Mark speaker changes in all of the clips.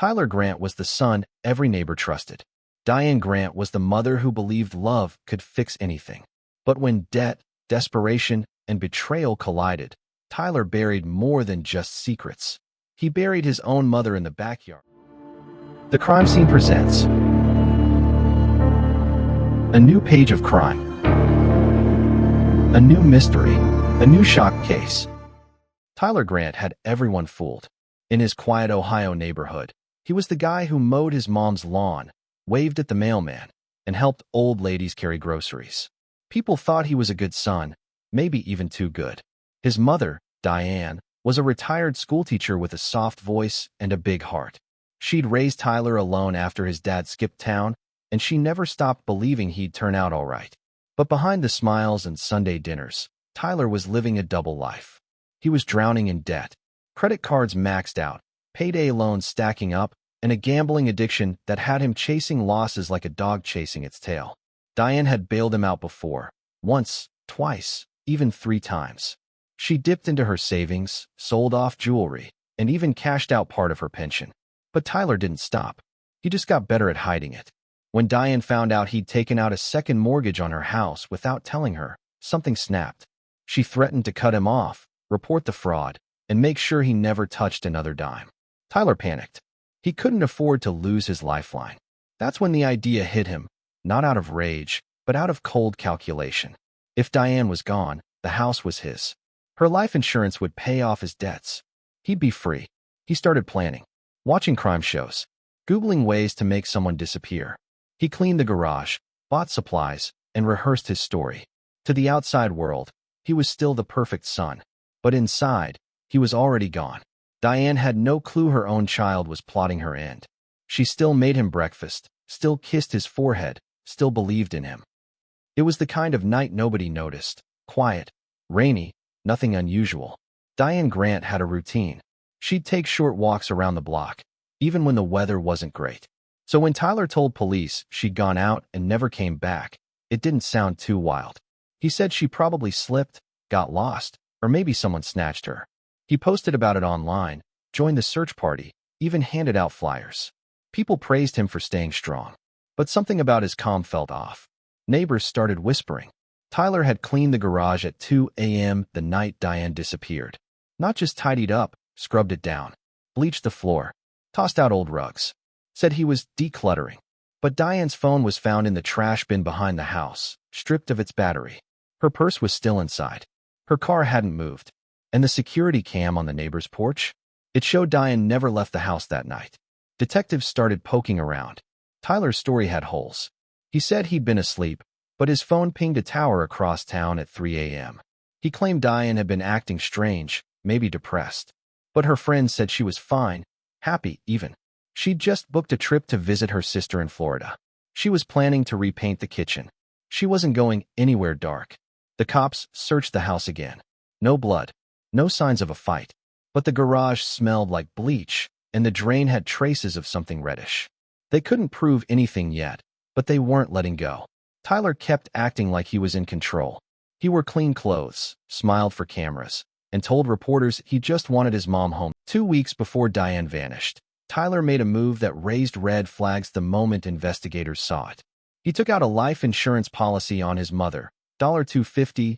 Speaker 1: Tyler Grant was the son every neighbor trusted. Diane Grant was the mother who believed love could fix anything. But when debt, desperation, and betrayal collided, Tyler buried more than just secrets. He buried his own mother in the backyard. The Crime Scene presents a new page of crime, a new mystery, a new shock case. Tyler Grant had everyone fooled. In his quiet Ohio neighborhood, he was the guy who mowed his mom's lawn, waved at the mailman, and helped old ladies carry groceries. People thought he was a good son, maybe even too good. His mother, Diane, was a retired schoolteacher with a soft voice and a big heart. She'd raised Tyler alone after his dad skipped town, and she never stopped believing he'd turn out all right. But behind the smiles and Sunday dinners, Tyler was living a double life. He was drowning in debt, credit cards maxed out, payday loans stacking up, and a gambling addiction that had him chasing losses like a dog chasing its tail. Diane had bailed him out before, once, twice, even 3 times. She dipped into her savings, sold off jewelry, and even cashed out part of her pension. But Tyler didn't stop. He just got better at hiding it. When Diane found out he'd taken out a second mortgage on her house without telling her, something snapped. She threatened to cut him off, report the fraud, and make sure he never touched another dime. Tyler panicked. He couldn't afford to lose his lifeline. That's when the idea hit him, not out of rage, but out of cold calculation. If Diane was gone, the house was his. Her life insurance would pay off his debts. He'd be free. He started planning, watching crime shows, Googling ways to make someone disappear. He cleaned the garage, bought supplies, and rehearsed his story. To the outside world, he was still the perfect son. But inside, he was already gone. Diane had no clue her own child was plotting her end. She still made him breakfast, still kissed his forehead, still believed in him. It was the kind of night nobody noticed. Quiet, rainy, nothing unusual. Diane Grant had a routine. She'd take short walks around the block, even when the weather wasn't great. So when Tyler told police she'd gone out and never came back, it didn't sound too wild. He said she probably slipped, got lost, or maybe someone snatched her. He posted about it online, joined the search party, even handed out flyers. People praised him for staying strong. But something about his calm felt off. Neighbors started whispering. Tyler had cleaned the garage at 2 a.m. the night Diane disappeared. Not just tidied up, scrubbed it down, bleached the floor, tossed out old rugs. Said he was decluttering. But Diane's phone was found in the trash bin behind the house, stripped of its battery. Her purse was still inside. Her car hadn't moved. And the security cam on the neighbor's porch? It showed Diane never left the house that night. Detectives started poking around. Tyler's story had holes. He said he'd been asleep, but his phone pinged a tower across town at 3 a.m. He claimed Diane had been acting strange, maybe depressed. But her friends said she was fine, happy even. She'd just booked a trip to visit her sister in Florida. She was planning to repaint the kitchen. She wasn't going anywhere dark. The cops searched the house again. No blood, no signs of a fight. But the garage smelled like bleach, and the drain had traces of something reddish. They couldn't prove anything yet, but they weren't letting go. Tyler kept acting like he was in control. He wore clean clothes, smiled for cameras, and told reporters he just wanted his mom home. 2 weeks before Diane vanished, Tyler made a move that raised red flags the moment investigators saw it. He took out a life insurance policy on his mother, $250,000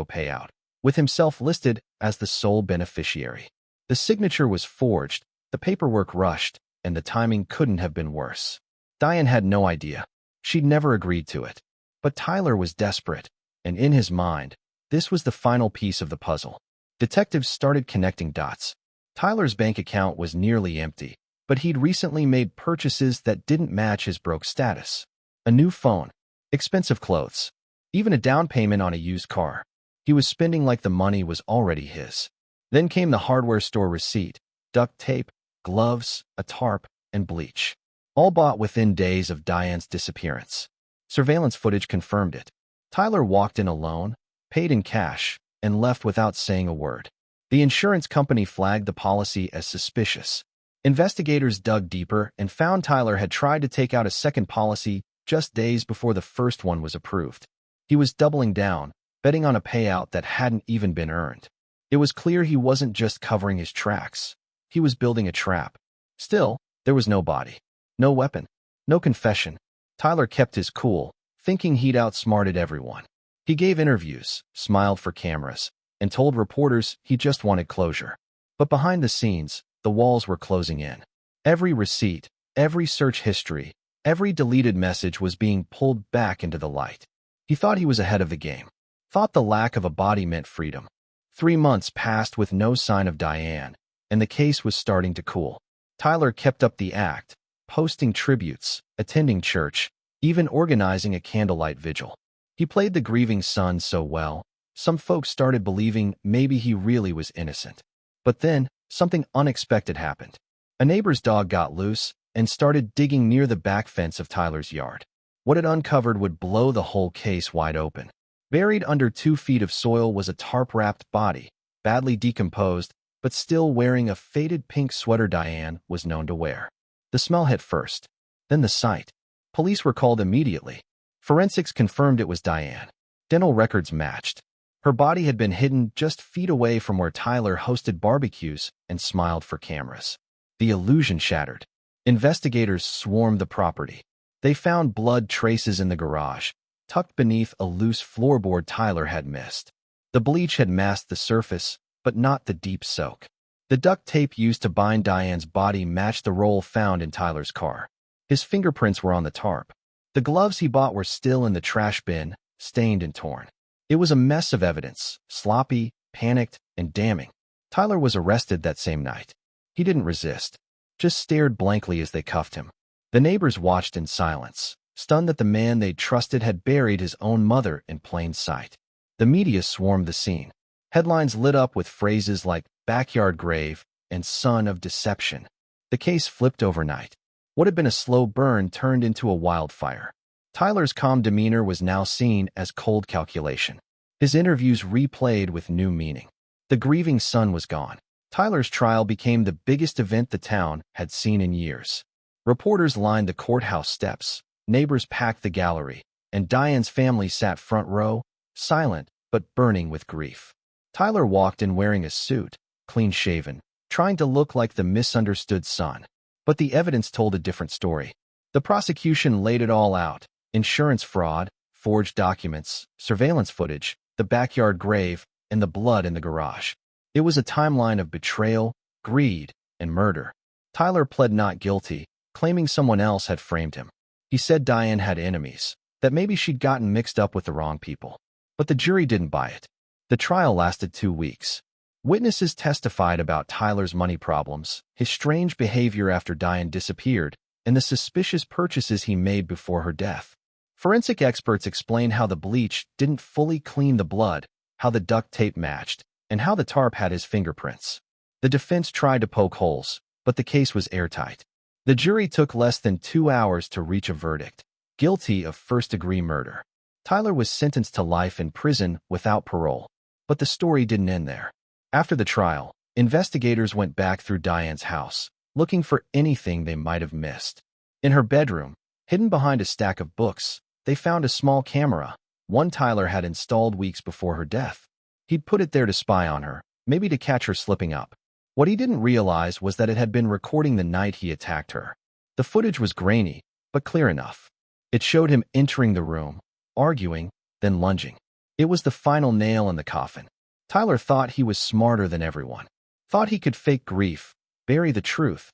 Speaker 1: payout, with himself listed as the sole beneficiary. The signature was forged, the paperwork rushed, and the timing couldn't have been worse. Diane had no idea. She'd never agreed to it. But Tyler was desperate, and in his mind, this was the final piece of the puzzle. Detectives started connecting dots. Tyler's bank account was nearly empty, but he'd recently made purchases that didn't match his broke status. A new phone, expensive clothes, even a down payment on a used car. He was spending like the money was already his. Then came the hardware store receipt, duct tape, gloves, a tarp, and bleach. All bought within days of Diane's disappearance. Surveillance footage confirmed it. Tyler walked in alone, paid in cash, and left without saying a word. The insurance company flagged the policy as suspicious. Investigators dug deeper and found Tyler had tried to take out a second policy just days before the first one was approved. He was doubling down, betting on a payout that hadn't even been earned. It was clear he wasn't just covering his tracks. He was building a trap. Still, there was no body, no weapon, no confession. Tyler kept his cool, thinking he'd outsmarted everyone. He gave interviews, smiled for cameras, and told reporters he just wanted closure. But behind the scenes, the walls were closing in. Every receipt, every search history, every deleted message was being pulled back into the light. He thought he was ahead of the game, thought the lack of a body meant freedom. 3 months passed with no sign of Diane, and the case was starting to cool. Tyler kept up the act, posting tributes, attending church, even organizing a candlelight vigil. He played the grieving son so well, some folks started believing maybe he really was innocent. But then, something unexpected happened. A neighbor's dog got loose and started digging near the back fence of Tyler's yard. What it uncovered would blow the whole case wide open. Buried under 2 feet of soil was a tarp-wrapped body, badly decomposed, but still wearing a faded pink sweater Diane was known to wear. The smell hit first, then the sight. Police were called immediately. Forensics confirmed it was Diane. Dental records matched. Her body had been hidden just feet away from where Tyler hosted barbecues and smiled for cameras. The illusion shattered. Investigators swarmed the property. They found blood traces in the garage, tucked beneath a loose floorboard Tyler had missed. The bleach had masked the surface, but not the deep soak. The duct tape used to bind Diane's body matched the roll found in Tyler's car. His fingerprints were on the tarp. The gloves he bought were still in the trash bin, stained and torn. It was a mess of evidence, sloppy, panicked, and damning. Tyler was arrested that same night. He didn't resist, just stared blankly as they cuffed him. The neighbors watched in silence, stunned that the man they'd trusted had buried his own mother in plain sight. The media swarmed the scene. Headlines lit up with phrases like backyard grave and son of deception. The case flipped overnight. What had been a slow burn turned into a wildfire. Tyler's calm demeanor was now seen as cold calculation. His interviews replayed with new meaning. The grieving son was gone. Tyler's trial became the biggest event the town had seen in years. Reporters lined the courthouse steps, neighbors packed the gallery, and Diane's family sat front row, silent but burning with grief. Tyler walked in wearing a suit, clean-shaven, trying to look like the misunderstood son. But the evidence told a different story. The prosecution laid it all out: insurance fraud, forged documents, surveillance footage, the backyard grave, and the blood in the garage. It was a timeline of betrayal, greed, and murder. Tyler pled not guilty, claiming someone else had framed him. He said Diane had enemies, that maybe she'd gotten mixed up with the wrong people. But the jury didn't buy it. The trial lasted 2 weeks. Witnesses testified about Tyler's money problems, his strange behavior after Diane disappeared, and the suspicious purchases he made before her death. Forensic experts explained how the bleach didn't fully clean the blood, how the duct tape matched, and how the tarp had his fingerprints. The defense tried to poke holes, but the case was airtight. The jury took less than 2 hours to reach a verdict: guilty of first-degree murder. Tyler was sentenced to life in prison without parole. But the story didn't end there. After the trial, investigators went back through Diane's house, looking for anything they might have missed. In her bedroom, hidden behind a stack of books, they found a small camera, one Tyler had installed weeks before her death. He'd put it there to spy on her, maybe to catch her slipping up. What he didn't realize was that it had been recording the night he attacked her. The footage was grainy, but clear enough. It showed him entering the room, arguing, then lunging. It was the final nail in the coffin. Tyler thought he was smarter than everyone. Thought he could fake grief, bury the truth,